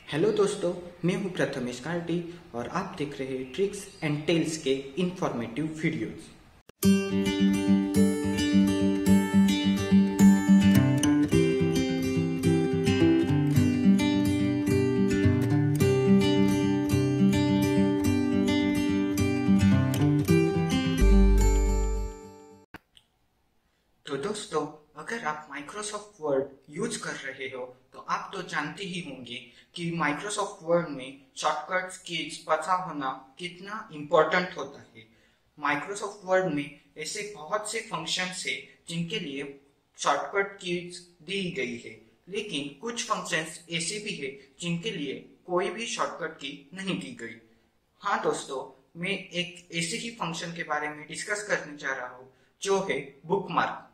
Hello दोस्तों, मैं हूं प्रथमेश कार्टी और आप देख रहे हैं ट्रिक्स एंड टेल्स के इंफॉर्मेटिव वीडियोस। तो दोस्तों, अगर आप माइक्रोसॉफ्ट वर्ड यूज कर रहे हो तो आप तो जानते ही होंगे कि माइक्रोसॉफ्ट वर्ड में शॉर्टकट्स कीज पता होना कितना इम्पोर्टेंट होता है। माइक्रोसॉफ्ट वर्ड में ऐसे बहुत से फंक्शंस है जिनके लिए शॉर्टकट कीज दी गई है, लेकिन कुछ फंक्शंस ऐसे भी है जिनके लिए कोई भी शॉर्टकट की नहीं दी गई। हाँ दोस्तों, मैं एक ऐसे ही फंक्शन के बारे में डिस्कस करने जा रहा हूँ जो है बुकमार्क।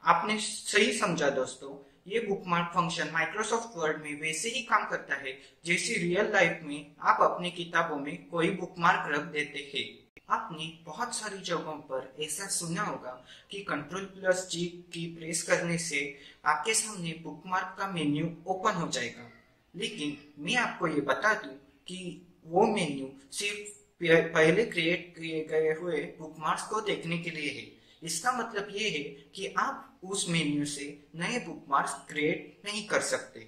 आपने सही समझा दोस्तों, ये बुकमार्क फंक्शन माइक्रोसॉफ्ट वर्ड में वैसे ही काम करता है जैसे रियल लाइफ में आप अपनी किताबों में कोई बुकमार्क रख देते हैं। आपने बहुत सारी जगहों पर ऐसा सुना होगा कि Ctrl+G की प्रेस करने से आपके सामने बुकमार्क का मेन्यू ओपन हो जाएगा, लेकिन मैं आपको ये बता दूं कि वो मेन्यू सिर्फ पहले क्रिएट किए गए हुए बुकमार्क्स को देखने के लिए है। इसका मतलब ये है कि आप उस मेन्यू से नए बुकमार्क्स क्रिएट नहीं कर सकते,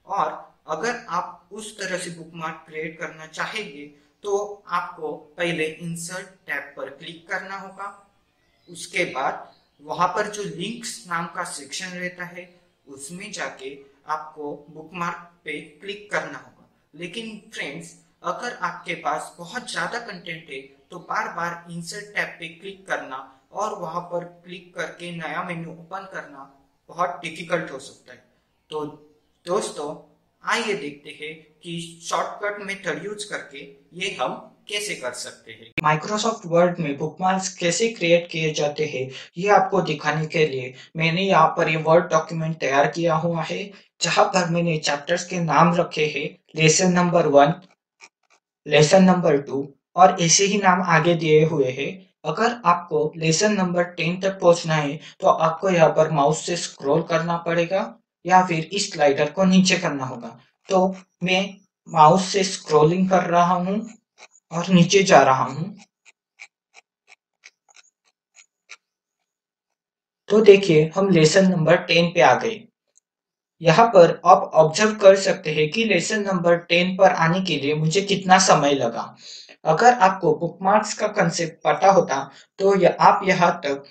और अगर आप उस तरह से बुकमार्क क्रिएट करना चाहेंगे तो आपको पहले इंसर्ट टैब पर क्लिक करना होगा। उसके बाद वहां पर जो लिंक्स नाम का सेक्शन रहता है उसमें जाके आपको बुकमार्क पे क्लिक करना होगा। लेकिन फ्रेंड्स, अगर आपके पास बहुत ज्यादा कंटेंट है तो बार बार इंसर्ट टैब पे क्लिक करना और वहां पर क्लिक करके नया मेन्यू ओपन करना बहुत डिफिकल्ट हो सकता है। तो दोस्तों, आइए देखते हैं कि शॉर्टकट मेथड यूज करके ये हम कैसे कर सकते हैं। माइक्रोसॉफ्ट वर्ड में बुकमार्क्स कैसे क्रिएट किए जाते हैं ये आपको दिखाने के लिए मैंने यहाँ पर ये वर्ड डॉक्यूमेंट तैयार किया हुआ है, जहां पर मैंने चैप्टर्स के नाम रखे हैं लेसन नंबर 1, लेसन नंबर 2 और ऐसे ही नाम आगे दिए हुए हैं। अगर आपको लेसन नंबर 10 तक पहुंचना है तो आपको यहाँ पर माउस से स्क्रॉल करना पड़ेगा या फिर इस स्लाइडर को नीचे करना होगा। तो मैं माउस से स्क्रॉलिंग कर रहा हूँ और नीचे जा रहा हूँ। तो देखिए, हम लेसन नंबर 10 पे आ गए। यहाँ पर आप ऑब्जर्व कर सकते हैं कि लेसन नंबर 10 पर आने के लिए मुझे कितना समय लगा। अगर आपको बुकमार्क्स का कंसेप्ट पता होता तो आप यहाँ तक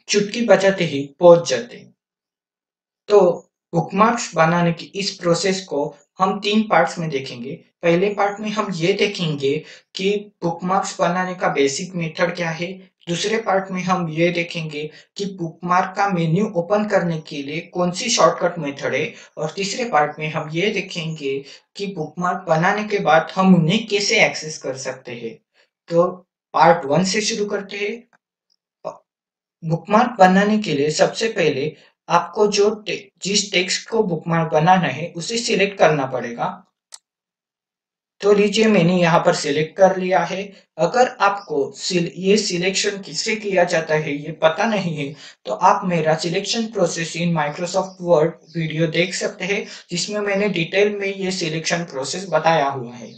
चुटकी बजाते ही पहुंच जाते। तो बुकमार्क्स बनाने की इस प्रोसेस को हम 3 पार्ट्स में देखेंगे। पहले पार्ट में हम ये देखेंगे कि बुकमार्क्स बनाने का बेसिक मेथड क्या है। दूसरे पार्ट में हम ये देखेंगे कि बुकमार्क का मेन्यू ओपन करने के लिए कौन सी शॉर्टकट मेथड है। और तीसरे पार्ट में हम ये देखेंगे कि बुकमार्क बनाने के बाद हम उन्हें कैसे एक्सेस कर सकते हैं। तो पार्ट 1 से शुरू करते हैं। बुकमार्क बनाने के लिए सबसे पहले आपको जिस टेक्स्ट को बुकमार्क बनाना है उसे सिलेक्ट करना पड़ेगा। तो लीजिए, मैंने यहाँ पर सिलेक्ट कर लिया है। अगर आपको ये सिलेक्शन किससे किया जाता है ये पता नहीं है तो आप मेरा selection process in Microsoft word video देख सकते हैं, जिसमें मैंने डिटेल में ये सिलेक्शन प्रोसेस बताया हुआ है।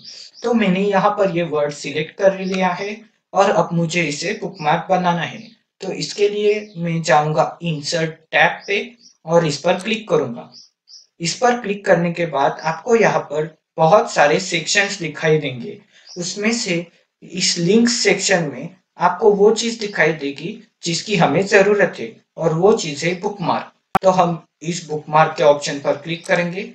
तो मैंने यहाँ पर ये वर्ड सिलेक्ट कर लिया है और अब मुझे इसे बुकमार्क बनाना है। तो इसके लिए मैं जाऊंगा इंसर्ट टैब पे और इस पर क्लिक करूंगा। इस पर क्लिक करने के बाद आपको यहाँ पर बहुत सारे सेक्शंस दिखाई देंगे। उसमें से इस लिंक सेक्शन में आपको वो चीज दिखाई देगी जिसकी हमें जरूरत है, और वो चीज है बुकमार्क। तो हम इस बुकमार्क के ऑप्शन पर क्लिक करेंगे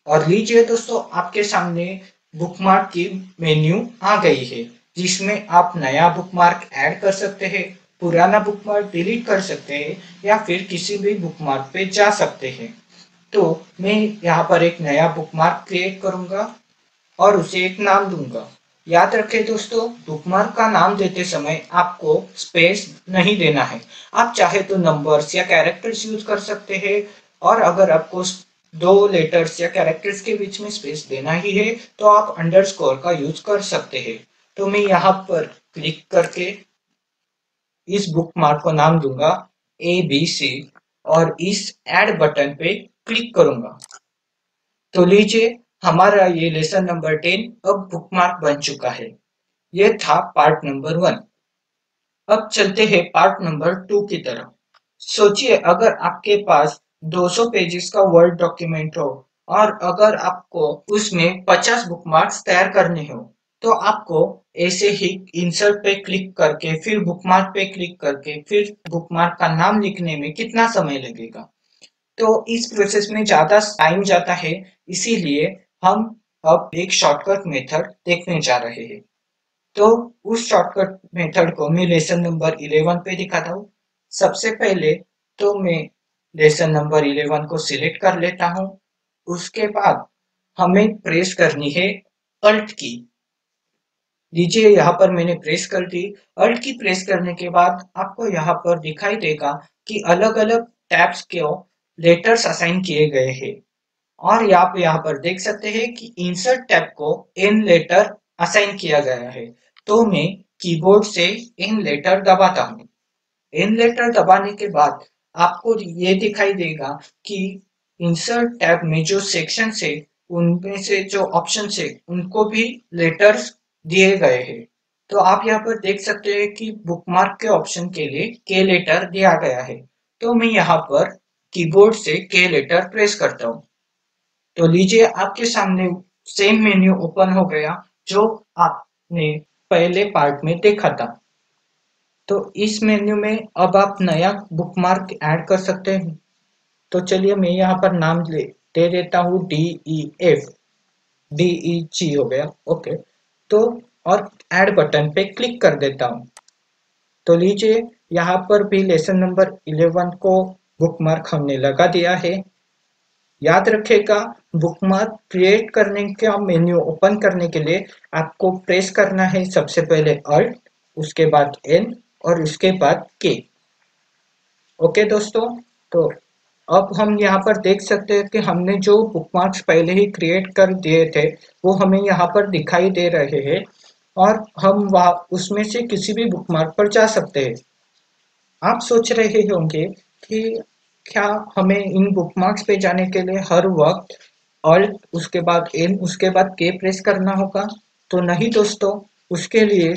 और लीजिए दोस्तों, आपके सामने बुकमार्क की मेन्यू आ गई है, जिसमें आप नया बुकमार्क ऐड कर सकते हैं, पुराना बुकमार्क डिलीट कर सकते हैं या फिर किसी भी बुकमार्क पे जा सकते हैं। तो मैं यहाँ पर एक नया बुकमार्क क्रिएट करूंगा और उसे एक नाम दूंगा। याद रखें दोस्तों, बुकमार्क का नाम देते समय आपको स्पेस नहीं देना है। आप चाहे तो नंबर्स या कैरेक्टर्स यूज कर सकते हैं, और अगर आपको 2 लेटर्स या कैरेक्टर्स के बीच में स्पेस देना ही है तो आप अंडरस्कोर का यूज कर सकते हैं। तो मैं यहाँ पर क्लिक करके इस बुकमार्क को नाम दूंगा ABC और इस ऐड बटन पे क्लिक करूंगा। तो लीजिए, हमारा ये लेसन नंबर 10 अब बुकमार्क बन चुका है। ये था पार्ट नंबर 1। अब चलते हैं पार्ट नंबर 2 की तरफ। सोचिए अगर आपके पास 200 पेजेस का वर्ड डॉक्यूमेंट हो और अगर आपको उसमें 50 बुकमार्क्स तैयार करने हो, तो आपको ऐसे ही इंसर्ट पे क्लिक करके फिर बुकमार्क पे क्लिक करके फिर बुकमार्क का नाम लिखने में कितना समय लगेगा। तो इस प्रोसेस में ज्यादा टाइम जाता है, इसीलिए हम अब एक शॉर्टकट मेथड देखने जा रहे हैं। तो उस शॉर्टकट मेथड को मैं लेसन नंबर 11 पे दिखाता हूँ। सबसे पहले तो मैं लेसन नंबर 11 को सिलेक्ट कर लेता हूँ। उसके बाद हमें प्रेस करनी है अल्ट की। लीजिए यहाँ पर मैंने प्रेस कर दी। अल्ट की प्रेस करने के बाद आपको यहाँ पर दिखाई देगा कि अलग अलग टैब्स को लेटर्स असाइन किए गए हैं। और आप यहाँ पर देख सकते हैं कि इंसर्ट टैब को एन लेटर असाइन किया गया है। तो मैं कीबोर्ड से एन लेटर दबाता हूँ। एन लेटर दबाने के बाद आपको ये दिखाई देगा कि इंसर्ट टैब में जो सेक्शन है उनमें से जो ऑप्शन है उनको भी लेटर्स दिए गए हैं। तो आप यहाँ पर देख सकते हैं कि बुकमार्क के ऑप्शन के लिए के लेटर दिया गया है। तो मैं यहाँ पर कीबोर्ड से के लेटर प्रेस करता हूँ। तो लीजिए आपके सामने सेम मेन्यू ओपन हो गया जो आपने पहले पार्ट में देखा था। तो इस मेन्यू में अब आप नया बुकमार्क ऐड कर सकते हैं। तो चलिए मैं यहाँ पर नाम दे देता हूँ DEF। DEG हो गया, ओके। तो और ऐड बटन पे क्लिक कर देता हूँ। तो लीजिए यहाँ पर भी लेसन नंबर 11 को बुकमार्क हमने लगा दिया है। याद रखेगा, बुकमार्क क्रिएट करने का मेन्यू ओपन करने के लिए आपको प्रेस करना है सबसे पहले अल्ट, उसके बाद एन और उसके बाद के। ओके दोस्तों, तो अब हम यहाँ पर देख सकते हैं कि हमने जो बुकमार्क्स पहले ही क्रिएट कर दिए थे वो हमें यहाँ पर दिखाई दे रहे हैं और हम वहाँ उसमें से किसी भी बुकमार्क पर जा सकते हैं। आप सोच रहे होंगे कि क्या हमें इन बुकमार्क्स पे जाने के लिए हर वक्त ऑल्ट उसके बाद एन उसके बाद के प्रेस करना होगा? तो नहीं दोस्तों, उसके लिए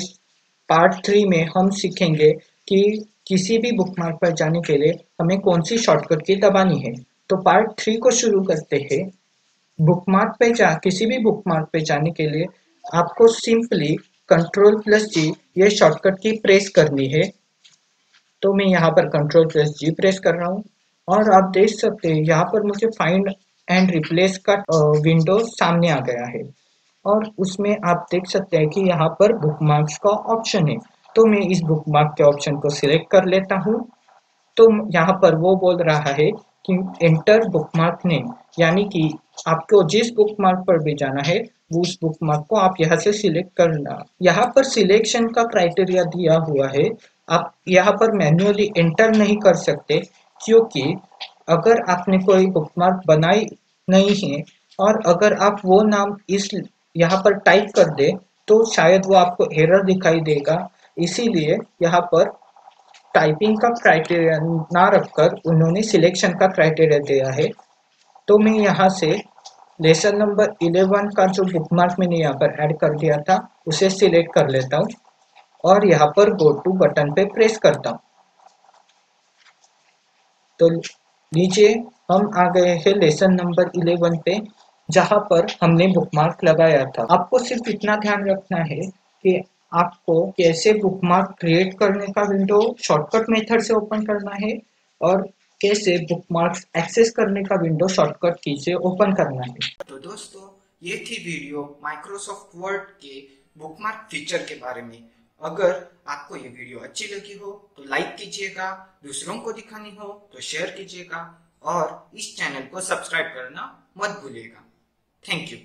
पार्ट 3 में हम सीखेंगे कि किसी भी बुकमार्क पर जाने के लिए हमें कौन सी शॉर्टकट की दबानी है। तो पार्ट 3 को शुरू करते हैं। बुकमार्क पे जा किसी भी बुकमार्क पे जाने के लिए आपको सिंपली Ctrl+G ये शॉर्टकट की प्रेस करनी है। तो मैं यहाँ पर Ctrl+G प्रेस कर रहा हूँ और आप देख सकते हैं यहाँ पर मुझे फाइंड एंड रिप्लेस का विंडो सामने आ गया है और उसमें आप देख सकते हैं कि यहाँ पर बुकमार्क्स का ऑप्शन है। तो मैं इस बुकमार्क के ऑप्शन को सिलेक्ट कर लेता हूँ। तो यहाँ पर वो बोल रहा है कि एंटर बुकमार्क नेम, यानी कि आपको जिस बुकमार्क पर भी जाना है वो उस बुकमार्क को आप यहाँ से सिलेक्ट करना। यहाँ पर सिलेक्शन का क्राइटेरिया दिया हुआ है। आप यहाँ पर मैन्युअली एंटर नहीं कर सकते, क्योंकि अगर आपने कोई बुकमार्क बनाई नहीं है और अगर आप वो नाम इस यहाँ पर टाइप कर दे तो शायद वो आपको एरर दिखाई देगा। इसीलिए यहाँ पर टाइपिंग का क्राइटेरिया ना रखकर उन्होंने सिलेक्शन का क्राइटेरिया दिया है। तो मैं यहाँ से लेसन नंबर 11 का जो बुकमार्क मैंने यहाँ पर ऐड कर दिया था उसे सिलेक्ट कर लेता हूँ और यहाँ पर गो टू बटन पे प्रेस करता हूँ। तो नीचे हम आ गए हैं लेसन नंबर 11 पे, जहाँ पर हमने बुकमार्क लगाया था। आपको सिर्फ इतना ध्यान रखना है कि आपको कैसे बुकमार्क क्रिएट करने का विंडो शॉर्टकट मेथड से ओपन करना है और कैसे बुकमार्क्स एक्सेस करने का विंडो शॉर्टकट की से ओपन करना है। तो दोस्तों, ये थी वीडियो माइक्रोसॉफ्ट वर्ड के बुकमार्क फीचर के बारे में। अगर आपको ये वीडियो अच्छी लगी हो तो लाइक कीजिएगा, दूसरों को दिखानी हो तो शेयर कीजिएगा और इस चैनल को सब्सक्राइब करना मत भूलिएगा। Thank you.